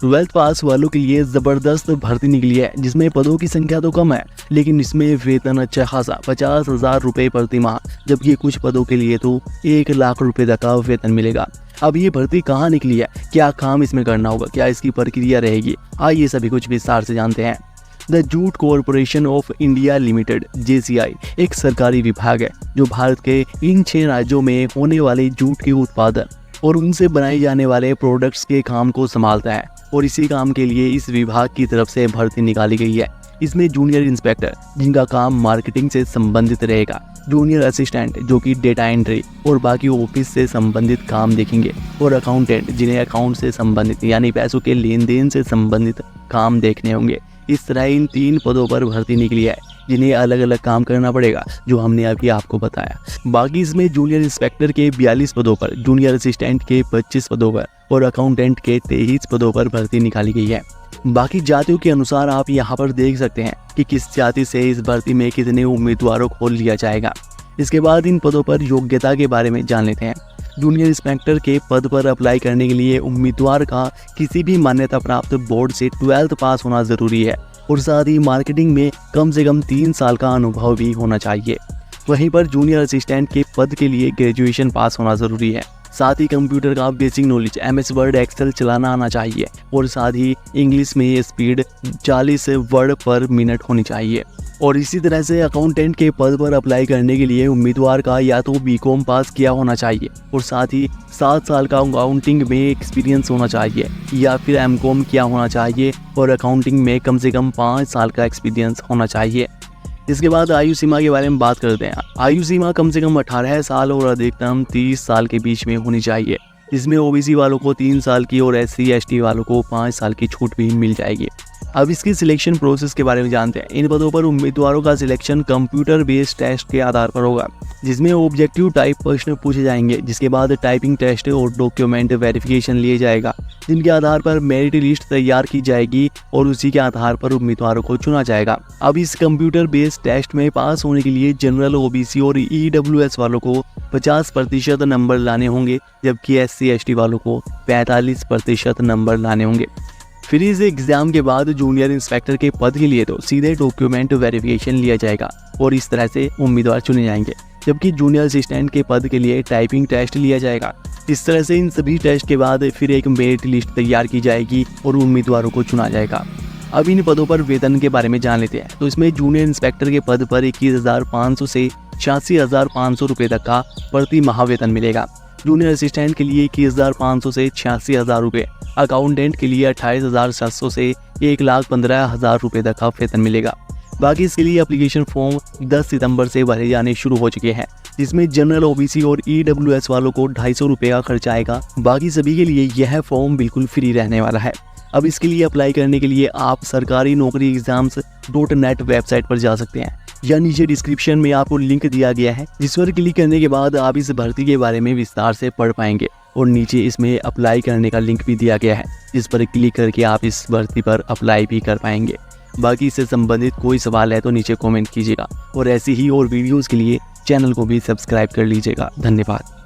12th पास वालों के लिए जबरदस्त भर्ती निकली है, जिसमें पदों की संख्या तो कम है लेकिन इसमें वेतन अच्छा खासा 50,000 रुपये प्रति माह, जबकि कुछ पदों के लिए तो 1 लाख रुपए तक का वेतन मिलेगा। अब ये भर्ती कहाँ निकली है, क्या काम इसमें करना होगा, क्या इसकी प्रक्रिया रहेगी, आइए सभी कुछ विस्तार से जानते हैं। The jute corporation of India limited JCI एक सरकारी विभाग है जो भारत के इन 6 राज्यों में होने वाले जूट के उत्पादन और उनसे बनाए जाने वाले प्रोडक्ट्स के काम को संभालता है और इसी काम के लिए इस विभाग की तरफ से भर्ती निकाली गई है। इसमें जूनियर इंस्पेक्टर जिनका काम मार्केटिंग से संबंधित रहेगा, जूनियर असिस्टेंट जो कि डेटा एंट्री और बाकी ऑफिस से संबंधित काम देखेंगे, और अकाउंटेंट जिन्हें अकाउंट से संबंधित यानी पैसों के लेन देन से संबंधित काम देखने होंगे। इस तरह इन 3 पदों पर भर्ती निकली है जिन्हें अलग अलग काम करना पड़ेगा, जो हमने अभी आपको बताया। बाकी इसमें जूनियर इंस्पेक्टर के 42 पदों पर, जूनियर असिस्टेंट के 25 पदों पर और अकाउंटेंट के 23 पदों पर भर्ती निकाली गई है। बाकी जातियों के अनुसार आप यहाँ पर देख सकते हैं कि किस जाति से इस भर्ती में कितने उम्मीदवारों को लिया जाएगा। इसके बाद इन पदों पर योग्यता के बारे में जान लेते हैं। जूनियर इंस्पेक्टर के पद पर अप्लाई करने के लिए उम्मीदवार का किसी भी मान्यता प्राप्त बोर्ड से 12th पास होना जरूरी है और साथ ही मार्केटिंग में कम से कम 3 साल का अनुभव भी होना चाहिए। वहीं पर जूनियर असिस्टेंट के पद के लिए ग्रेजुएशन पास होना जरूरी है। साथ ही कंप्यूटर का basic knowledge MS word excel चलाना आना चाहिए और साथ ही इंग्लिश में स्पीड 40 वर्ड पर मिनट होनी चाहिए। और इसी तरह से अकाउंटेंट के पद पर अप्लाई करने के लिए उम्मीदवार का या तो BCom पास किया होना चाहिए और साथ ही 7 साल का अकाउंटिंग में एक्सपीरियंस होना चाहिए, या फिर MCom किया होना चाहिए और अकाउंटिंग में कम से कम 5 साल का एक्सपीरियंस होना चाहिए। इसके बाद आयु सीमा के बारे में बात करते हैं। आयु सीमा कम से कम 18 साल और अधिकतम 30 साल के बीच में होनी चाहिए, जिसमें OBC वालों को 3 साल की और SC ST वालों को 5 साल की छूट भी मिल जाएगी। अब इसकी सिलेक्शन प्रोसेस के बारे में जानते हैं। इन पदों पर उम्मीदवारों का सिलेक्शन कंप्यूटर बेस्ड टेस्ट के आधार पर होगा, जिसमें ऑब्जेक्टिव टाइप प्रश्न पूछे जाएंगे, जिसके बाद टाइपिंग टेस्ट और डॉक्यूमेंट वेरिफिकेशन लिए जाएगा, जिनके आधार पर मेरिट लिस्ट तैयार की जाएगी और उसी के आधार पर उम्मीदवारों को चुना जाएगा। अब इस कंप्यूटर बेस्ड टेस्ट में पास होने के लिए जनरल OBC और EWS वालों को 50% नंबर लाने होंगे, जबकि SC ST वालों को 45% नंबर लाने होंगे। फिर इस एग्जाम के बाद जूनियर इंस्पेक्टर के पद के लिए तो सीधे डॉक्यूमेंट वेरिफिकेशन लिया जाएगा और इस तरह से उम्मीदवार चुने जाएंगे, जबकि जूनियर असिस्टेंट के पद के लिए टाइपिंग टेस्ट लिया जाएगा। इस तरह से इन सभी टेस्ट के बाद फिर एक मेरिट लिस्ट तैयार की जाएगी और उम्मीदवारों को चुना जाएगा। अब इन पदों पर वेतन के बारे में जान लेते हैं। तो इसमें जूनियर इंस्पेक्टर के पद पर 21,500 से 86,500 रुपये तक का प्रति माह वेतन मिलेगा। जूनियर असिस्टेंट के लिए 21,500 से 86,000 रुपये, अकाउंटेंट के लिए 28,700 से 1,15,000 रुपये तक का वेतन मिलेगा। बाकी इसके लिए एप्लीकेशन फॉर्म 10 सितंबर से भरे जाने शुरू हो चुके हैं, जिसमें जनरल OBC और EWS वालों को 250 रुपये का खर्च आएगा। बाकी सभी के लिए यह फॉर्म बिल्कुल फ्री रहने वाला है। अब इसके लिए अप्लाई करने के लिए आप सरकारी नौकरी एग्जाम्स.net वेबसाइट पर जा सकते हैं, या नीचे डिस्क्रिप्शन में आपको लिंक दिया गया है, जिस पर क्लिक करने के बाद आप इस भर्ती के बारे में विस्तार से पढ़ पाएंगे। और नीचे इसमें अप्लाई करने का लिंक भी दिया गया है, जिस पर क्लिक करके आप इस भर्ती पर अप्लाई भी कर पाएंगे। बाकी इससे संबंधित कोई सवाल है तो नीचे कमेंट कीजिएगा और ऐसी ही और वीडियोस के लिए चैनल को भी सब्सक्राइब कर लीजिएगा। धन्यवाद।